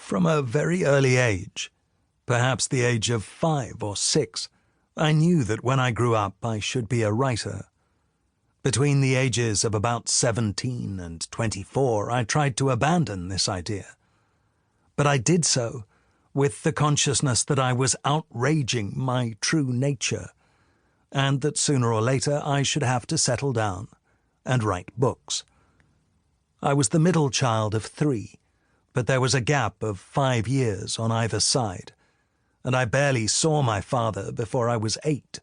From a very early age, perhaps the age of 5 or 6, I knew that when I grew up I should be a writer. Between the ages of about 17 and 24, I tried to abandon this idea. But I did so with the consciousness that I was outraging my true nature, and that sooner or later I should have to settle down and write books. I was the middle child of 3, but there was a gap of 5 years on either side, and I barely saw my father before I was 8.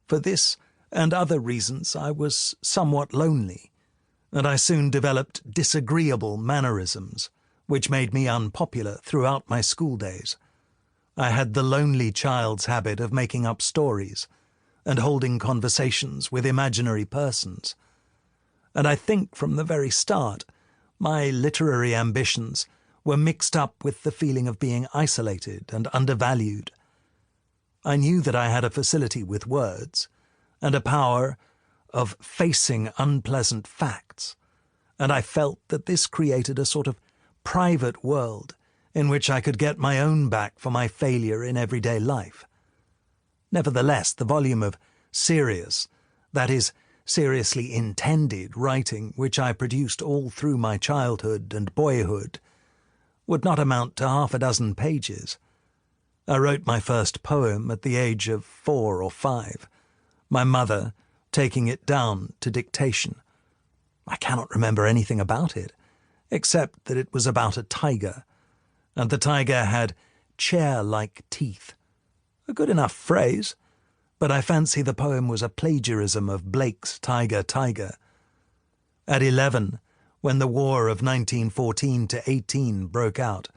For this and other reasons I was somewhat lonely, and I soon developed disagreeable mannerisms, which made me unpopular throughout my school days. I had the lonely child's habit of making up stories and holding conversations with imaginary persons, and I think from the very start my literary ambitions were mixed up with the feeling of being isolated and undervalued. I knew that I had a facility with words and a power of facing unpleasant facts, and I felt that this created a sort of private world in which I could get my own back for my failure in everyday life. Nevertheless, the volume of serious, that is, seriously intended writing which I produced all through my childhood and boyhood would not amount to half a dozen pages. I wrote my first poem at the age of 4 or 5, my mother taking it down to dictation. I cannot remember anything about it, except that it was about a tiger, and the tiger had chair-like teeth. A good enough phrase, but I fancy the poem was a plagiarism of Blake's Tiger, Tiger. At 11, when the war of 1914 to 18 broke out,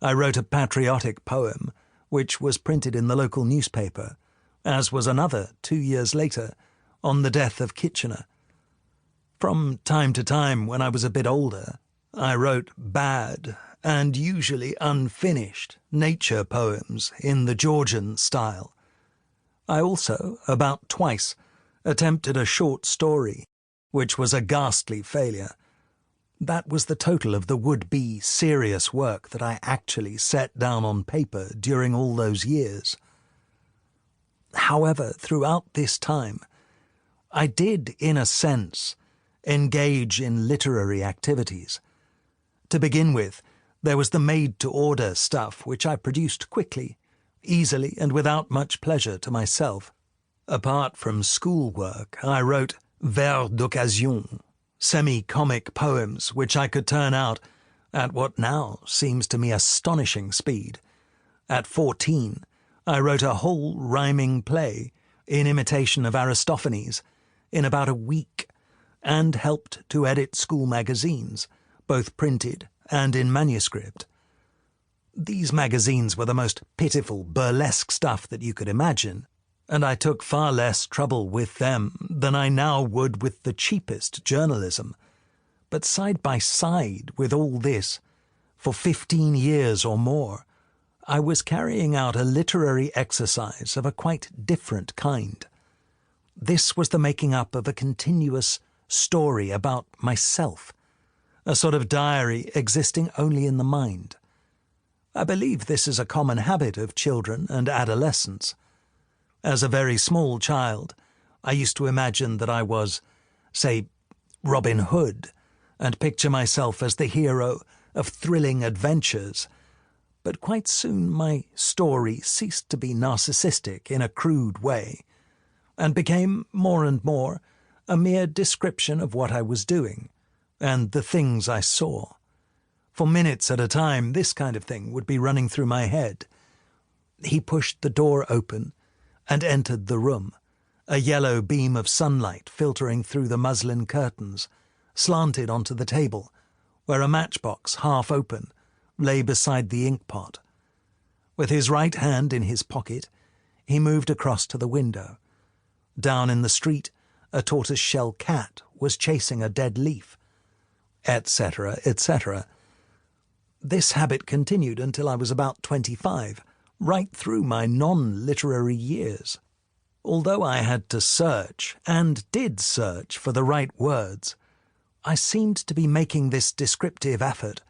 I wrote a patriotic poem which was printed in the local newspaper, as was another 2 years later, on the death of Kitchener. From time to time, when I was a bit older, I wrote bad and usually unfinished nature poems in the Georgian style. I also, about twice, attempted a short story, which was a ghastly failure. That was the total of the would-be serious work that I actually set down on paper during all those years. However, throughout this time, I did, in a sense, engage in literary activities. To begin with, there was the made-to-order stuff which I produced quickly, easily and without much pleasure to myself. Apart from schoolwork, I wrote vers d'occasion, semi-comic poems which I could turn out at what now seems to me astonishing speed. At 14, I wrote a whole rhyming play in imitation of Aristophanes in about a week, and helped to edit school magazines, both printed and in manuscript. These magazines were the most pitiful, burlesque stuff that you could imagine, and I took far less trouble with them than I now would with the cheapest journalism. But side by side with all this, for 15 years or more, I was carrying out a literary exercise of a quite different kind. This was the making up of a continuous story about myself, a sort of diary existing only in the mind. I believe this is a common habit of children and adolescents. As a very small child, I used to imagine that I was, say, Robin Hood, and picture myself as the hero of thrilling adventures. But quite soon my story ceased to be narcissistic in a crude way, and became more and more a mere description of what I was doing, and the things I saw. For minutes at a time, this kind of thing would be running through my head. He pushed the door open and entered the room, a yellow beam of sunlight filtering through the muslin curtains, slanted onto the table, where a matchbox, half open, lay beside the inkpot. With his right hand in his pocket, he moved across to the window. Down in the street, a tortoise-shell cat was chasing a dead leaf, etc., etc. This habit continued until I was about 25, right through my non-literary years. Although I had to search, and did search, for the right words, I seemed to be making this descriptive effort